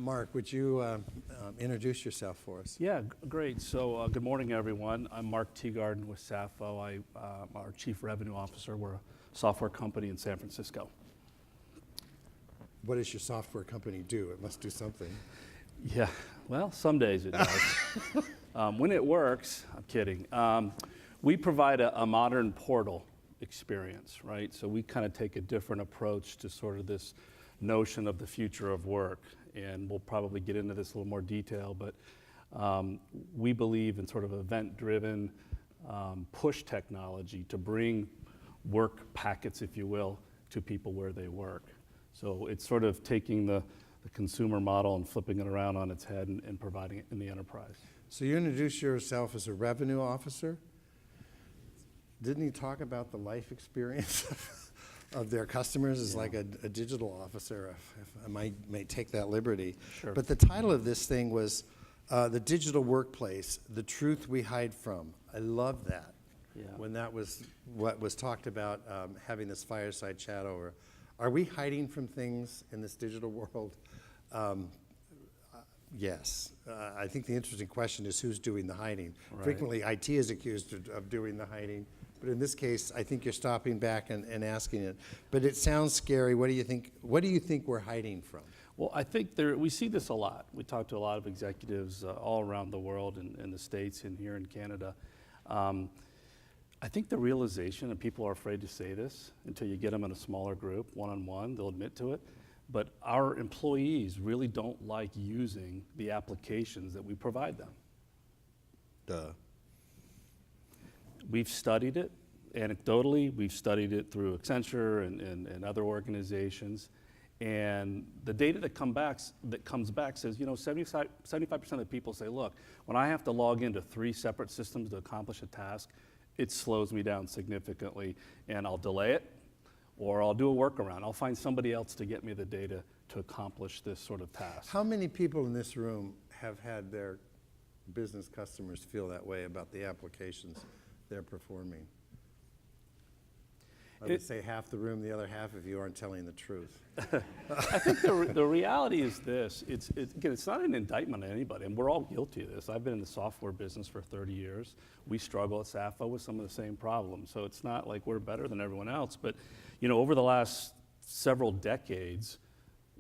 Mark, would you introduce yourself for us? Yeah, great. So good morning, everyone. I'm Marque Teegardin with Sapho. I'm our Chief Revenue Officer. We're a software company in San Francisco. What does your software company do? It must do something. Yeah, well, some days it does. When it works, I'm kidding. We provide a modern portal experience, right? So we kind of take a different approach to sort of this notion of the future of work. And we'll probably get into this in a little more detail, but we believe in sort of event-driven push technology to bring work packets, if you will, to people where they work. So it's sort of taking the consumer model and flipping it around on its head and providing it in the enterprise. So you introduce yourself as a revenue officer. Didn't you talk about the life experience of their customers as like a digital officer, if I may take that liberty? Sure. But the title of this thing was The Digital Workplace, The Truth We Hide From. I love that. Yeah. When that was what was talked about, having this fireside chat over. Are we hiding from things in this digital world? Yes. I think the interesting question is who's doing the hiding. Right. Frequently, IT is accused of doing the hiding. But in this case, I think you're stopping back and asking it. But it sounds scary. What do you think? What do you think we're hiding from? Well, I think we see this a lot. We talk to a lot of executives all around the world, in the States and here in Canada. I think the realization, and people are afraid to say this until you get them in a smaller group, one-on-one, they'll admit to it. But our employees really don't like using the applications that we provide them. Duh. We've studied it anecdotally. We've studied it through Accenture and other organizations. And the data that comes back says, 75% of the people say, look, when I have to log into 3 separate systems to accomplish a task, it slows me down significantly. And I'll delay it, or I'll do a workaround. I'll find somebody else to get me the data to accomplish this sort of task. How many people in this room have had their business customers feel that way about the applications they're performing? I would say half the room, the other half if you aren't telling the truth. I think the reality is this. Again, it's not an indictment on anybody, and we're all guilty of this. I've been in the software business for 30 years. We struggle at Sapho with some of the same problems. So it's not like we're better than everyone else. But over the last several decades,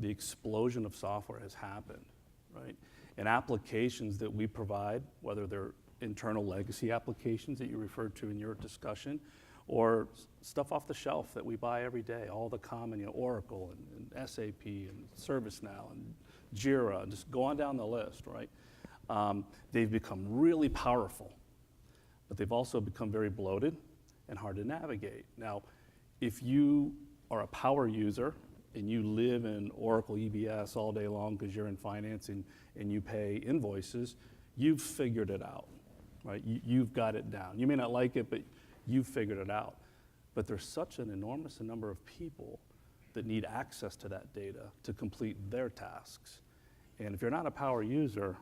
the explosion of software has happened, right? And applications that we provide, whether they're internal legacy applications that you referred to in your discussion, or stuff off the shelf that we buy every day, all the common, Oracle and SAP and ServiceNow and Jira, and just go on down the list, right? They've become really powerful, but they've also become very bloated and hard to navigate. Now, if you are a power user and you live in Oracle EBS all day long because you're in finance and you pay invoices, you've figured it out, right? You've got it down. You may not like it, but you've figured it out. But there's such an enormous number of people that need access to that data to complete their tasks. And if you're not a power user,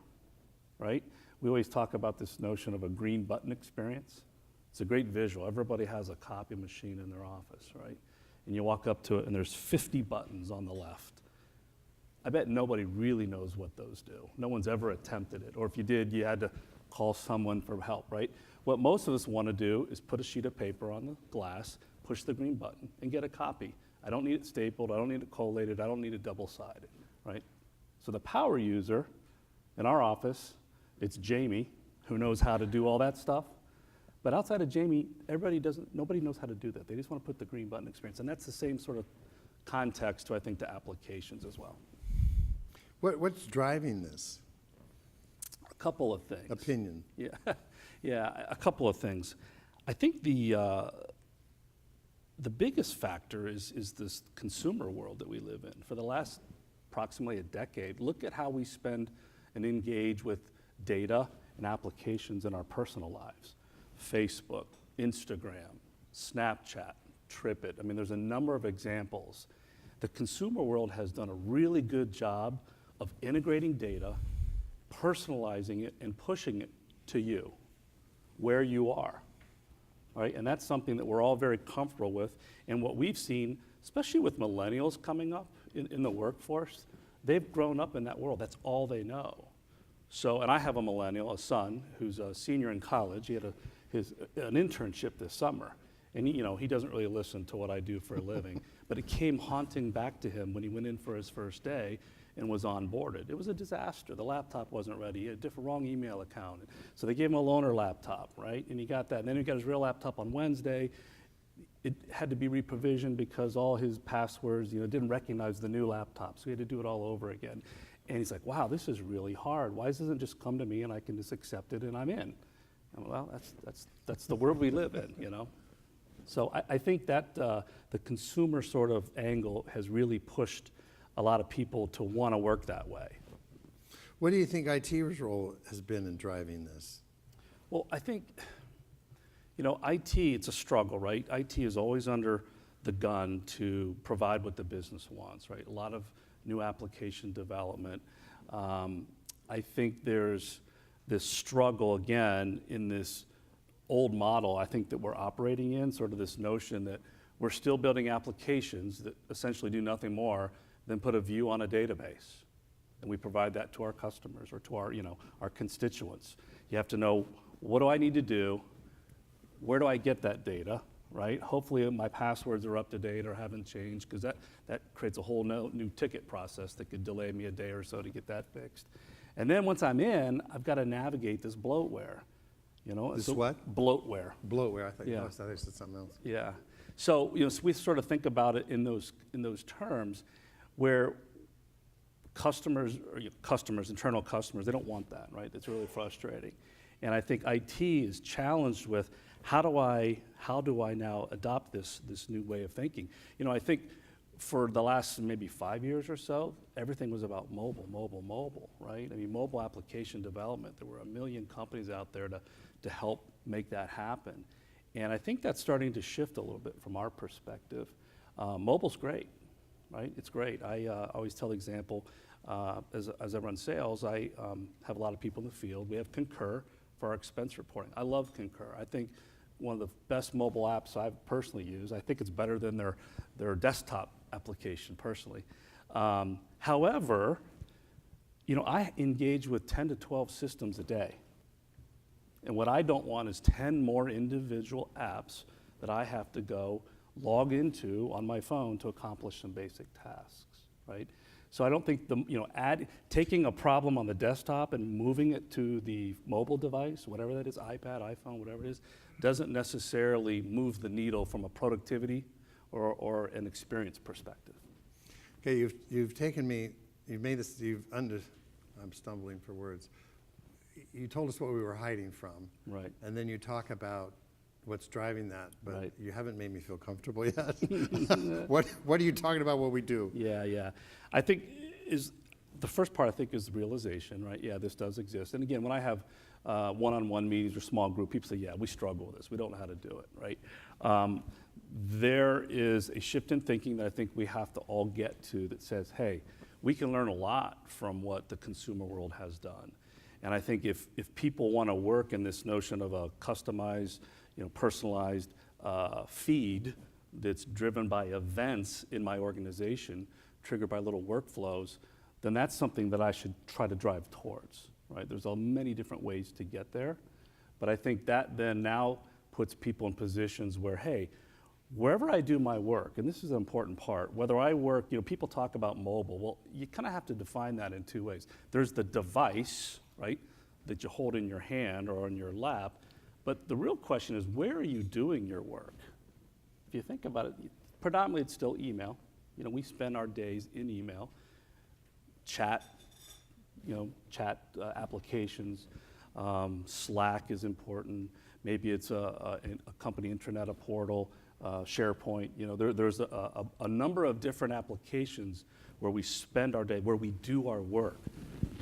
right, we always talk about this notion of a green button experience. It's a great visual. Everybody has a copy machine in their office, right? And you walk up to it and there's 50 buttons on the left. I bet nobody really knows what those do. No one's ever attempted it. Or if you did, you had to call someone for help, right? What most of us want to do is put a sheet of paper on the glass, push the green button, and get a copy. I don't need it stapled, I don't need it collated, I don't need it double-sided, right? So the power user in our office, it's Jamie, who knows how to do all that stuff. But outside of Jamie, nobody knows how to do that. They just want to put the green button experience. And that's the same sort of context to, I think, the applications as well. What's driving this? A couple of things. Opinion. Yeah, a couple of things. I think the biggest factor is this consumer world that we live in. For the last approximately a decade, look at how we spend and engage with data and applications in our personal lives. Facebook, Instagram, Snapchat, TripIt. I mean, there's a number of examples. The consumer world has done a really good job of integrating data, personalizing it, and pushing it to you, where you are, right? And that's something that we're all very comfortable with. And what we've seen, especially with millennials coming up in the workforce, they've grown up in that world. That's all they know. So, and I have a millennial, a son, who's a senior in college. He had an internship this summer. And he doesn't really listen to what I do for a living, but it came haunting back to him when he went in for his first day and was onboarded. It was a disaster. The laptop wasn't ready. He had a wrong email account. So they gave him a loaner laptop, right? And he got that. And then he got his real laptop on Wednesday. It had to be reprovisioned because all his passwords, didn't recognize the new laptop. So he had to do it all over again. And he's like, wow, this is really hard. Why doesn't it just come to me and I can just accept it and I'm in? And well, that's the world we live in, So I think that the consumer sort of angle has really pushed a lot of people to want to work that way. What do you think IT's role has been in driving this? Well, I think, IT, it's a struggle, right? IT is always under the gun to provide what the business wants, right? A lot of new application development. I think there's this struggle, again, in this old model I think that we're operating in, sort of this notion that we're still building applications that essentially do nothing more than put a view on a database. And we provide that to our customers or to our constituents. You have to know, what do I need to do? Where do I get that data, right? Hopefully my passwords are up to date or haven't changed, because that creates a whole new ticket process that could delay me a day or so to get that fixed. And then once I'm in, I've got to navigate this bloatware. This what? Bloatware. Bloatware. I thought Yeah. I thought said something else. Yeah. So, so we sort of think about it in those terms, where customers, internal customers, they don't want that, right? It's really frustrating. And I think IT is challenged with how do I now adopt this new way of thinking? I think for the last maybe 5 years or so, everything was about mobile, right? I mean, mobile application development. There were a million companies out there to help make that happen. And I think that's starting to shift a little bit from our perspective. Mobile's great, right? It's great. I always tell the example, as I run sales, I have a lot of people in the field. We have Concur for our expense reporting. I love Concur. I think one of the best mobile apps I've personally used. I think it's better than their desktop application personally. However, I engage with 10 to 12 systems a day. And what I don't want is 10 more individual apps that I have to go log into on my phone to accomplish some basic tasks, right? So I don't think taking a problem on the desktop and moving it to the mobile device, whatever that is, iPad, iPhone, whatever it is, doesn't necessarily move the needle from a productivity or an experience perspective. Okay, you've taken me, I'm stumbling for words. You told us what we were hiding from. Right. And then you talk about what's driving that, but Right. you haven't made me feel comfortable yet. What are you talking about what we do? Yeah. I think the first part, I think, is the realization, right? Yeah, this does exist. And again, when I have one-on-one meetings or small group, people say, yeah, we struggle with this. We don't know how to do it, right? There is a shift in thinking that I think we have to all get to that says, hey, we can learn a lot from what the consumer world has done. And I think if people want to work in this notion of a customized, personalized feed that's driven by events in my organization, triggered by little workflows, then that's something that I should try to drive towards, right? There's many different ways to get there, but I think that then now puts people in positions where, hey, wherever I do my work, and this is an important part, whether I work, people talk about mobile, well, you kind of have to define that in two ways. There's the device, right, that you hold in your hand or on your lap, but the real question is, where are you doing your work? If you think about it, predominantly it's still email. We spend our days in email, chat applications, Slack is important. Maybe it's a company intranet, a portal, SharePoint. There's a number of different applications where we spend our day, where we do our work.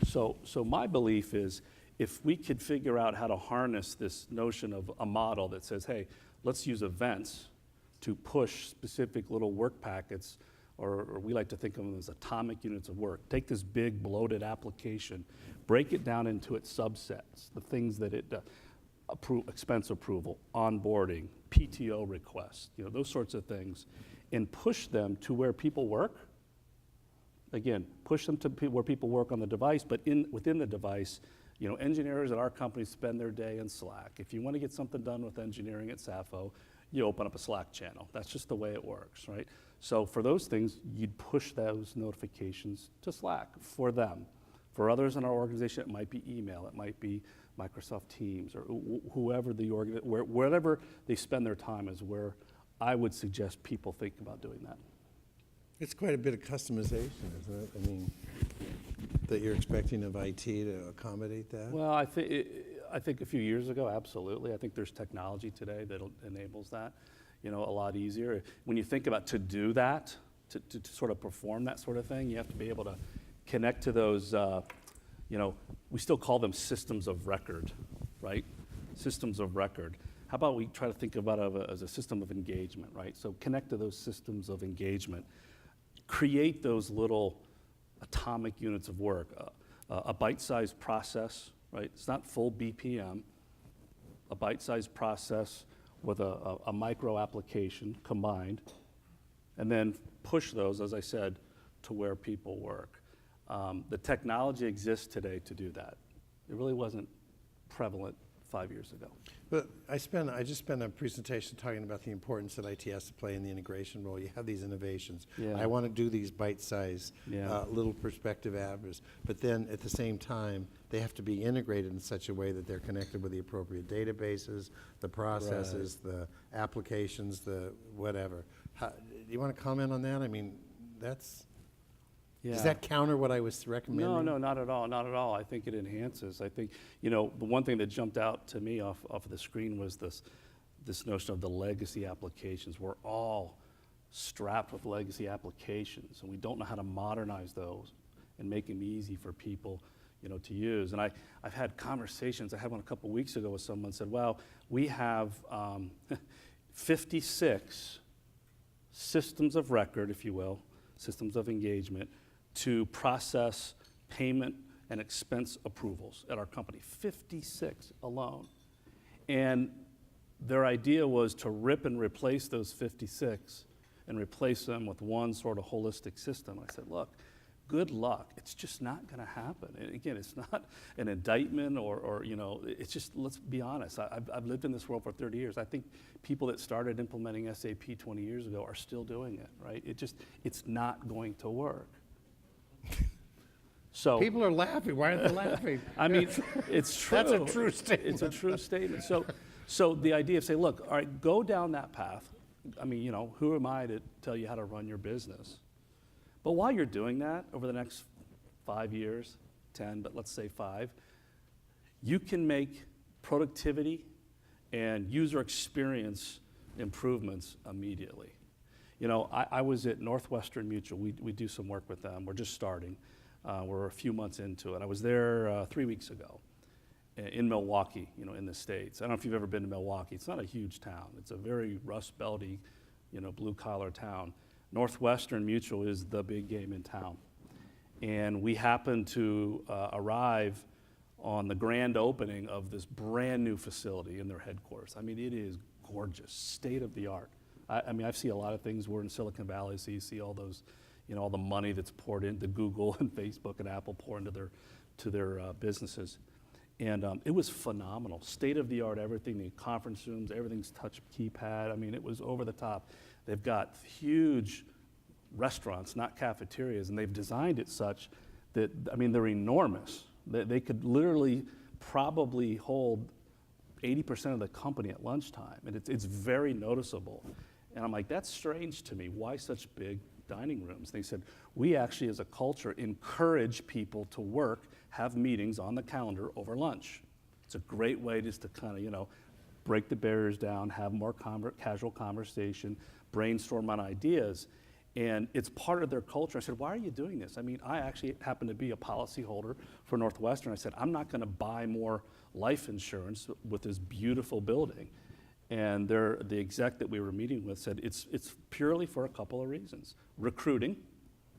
So my belief is, if we could figure out how to harness this notion of a model that says, hey, let's use events to push specific little work packets, or we like to think of them as atomic units of work. Take this big bloated application, break it down into its subsets, the things that it does, expense approval, onboarding, PTO requests, those sorts of things, and push them to where people work. Again, push them to where people work on the device, but within the device, engineers at our company spend their day in Slack. If you want to get something done with engineering at Sapho, you open up a Slack channel. That's just the way it works, right? So for those things, you'd push those notifications to Slack for them. For others in our organization, it might be email, it might be Microsoft Teams, or whoever wherever they spend their time is where I would suggest people think about doing that. It's quite a bit of customization, isn't it? I mean, that you're expecting of IT to accommodate that? Well, I think a few years ago, absolutely. I think there's technology today that enables that, a lot easier. When you think about to do that, to sort of perform that sort of thing, you have to be able to connect to those, we still call them systems of record, right? Systems of record. How about we try to think about it as a system of engagement, right? So connect to those systems of engagement. Create those little atomic units of work, a bite-sized process, right? It's not full BPM, a bite-sized process with a micro application combined, and then push those, as I said, to where people work. The technology exists today to do that. It really wasn't prevalent 5 years ago. But I just spent a presentation talking about the importance that IT has to play in the integration role. You have these innovations. Yeah. I want to do these bite-sized Yeah. little perspective averages, but then at the same time, they have to be integrated in such a way that they're connected with the appropriate databases, the processes, the applications, the whatever. Do you want to comment on that? I mean, does that counter what I was recommending? No, not at all, not at all. I think it enhances. I think, the one thing that jumped out to me off of the screen was this notion of the legacy applications. We're all strapped with legacy applications, and we don't know how to modernize those and make them easy for people, to use. And I've had conversations. I had one a couple weeks ago with someone said, well, we have 56 systems of record, if you will, systems of engagement, to process payment and expense approvals at our company, 56 alone. And their idea was to rip and replace those 56 and replace them with one sort of holistic system. I said, look, good luck. It's just not going to happen. And again, it's not an indictment or it's just, let's be honest. I've lived in this world for 30 years. I think people that started implementing SAP 20 years ago are still doing it, right? It's not going to work. So People are laughing. Why aren't they laughing? I mean, it's true. That's a true statement. It's a true statement. So the idea of saying, look, all right, go down that path. I mean, who am I to tell you how to run your business? But while you're doing that, over the next 5 years, 10, but let's say 5, you can make productivity and user experience improvements immediately. I was at Northwestern Mutual. We do some work with them. We're just starting. We're a few months into it. I was there 3 weeks ago in Milwaukee, in the States. I don't know if you've ever been to Milwaukee. It's not a huge town. It's a very rust-belty, blue-collar town. Northwestern Mutual is the big game in town. And we happened to arrive on the grand opening of this brand new facility in their headquarters. I mean, it is gorgeous, state-of-the-art. I mean, I've seen a lot of things. We're in Silicon Valley, so you see all those, all the money that's poured into Google and Facebook and Apple pour into their businesses. And it was phenomenal. State-of-the-art, everything, the conference rooms, everything's touch keypad. I mean, it was over the top. They've got huge restaurants, not cafeterias, and they've designed it such that, I mean, they're enormous. They could literally probably hold 80% of the company at lunchtime, and it's very noticeable. And I'm like, that's strange to me. Why such big dining rooms? They said, we actually, as a culture, encourage people to work, have meetings on the calendar over lunch. It's a great way just to kind of, break the barriers down, have more casual conversation, brainstorm on ideas. And it's part of their culture. I said, why are you doing this? I mean, I actually happen to be a policyholder for Northwestern. I said, I'm not going to buy more life insurance with this beautiful building. And the exec that we were meeting with said, it's purely for a couple of reasons. Recruiting.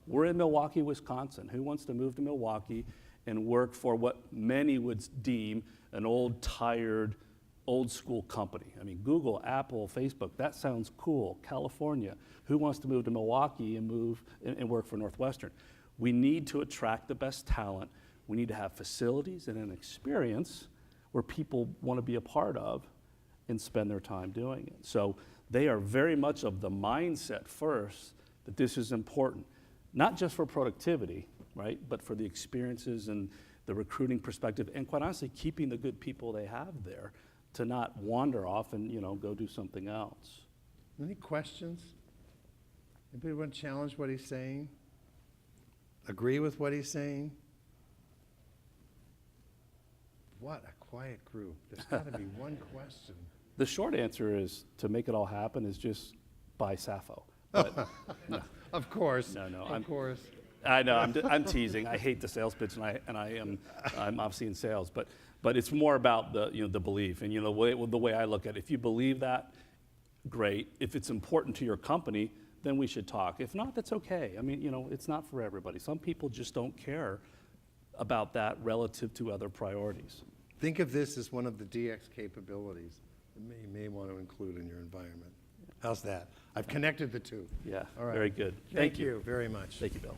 We're in Milwaukee, Wisconsin. Who wants to move to Milwaukee and work for what many would deem an old, tired, old school company? I mean, Google, Apple, Facebook, that sounds cool. California, who wants to move to Milwaukee and work for Northwestern? We need to attract the best talent. We need to have facilities and an experience where people want to be a part of and spend their time doing it. So they are very much of the mindset first that this is important, not just for productivity, right, but for the experiences and the recruiting perspective, and quite honestly, keeping the good people they have there to not wander off and, go do something else. Any questions? Anybody want to challenge what he's saying? Agree with what he's saying? What a quiet group. There's got to be one question. The short answer is, to make it all happen, is just buy Sapho. But, no, Of course. no, Of course. I know, I'm teasing. I hate the sales pitch, and I'm obviously in sales, but it's more about the belief, and the way I look at it. If you believe that, great. If it's important to your company, then we should talk. If not, that's okay. I mean, it's not for everybody. Some people just don't care about that relative to other priorities. Think of this as one of the DX capabilities that you may want to include in your environment. How's that? I've connected the two. Yeah, All right. very good. Thank you very much. Thank you, Bill.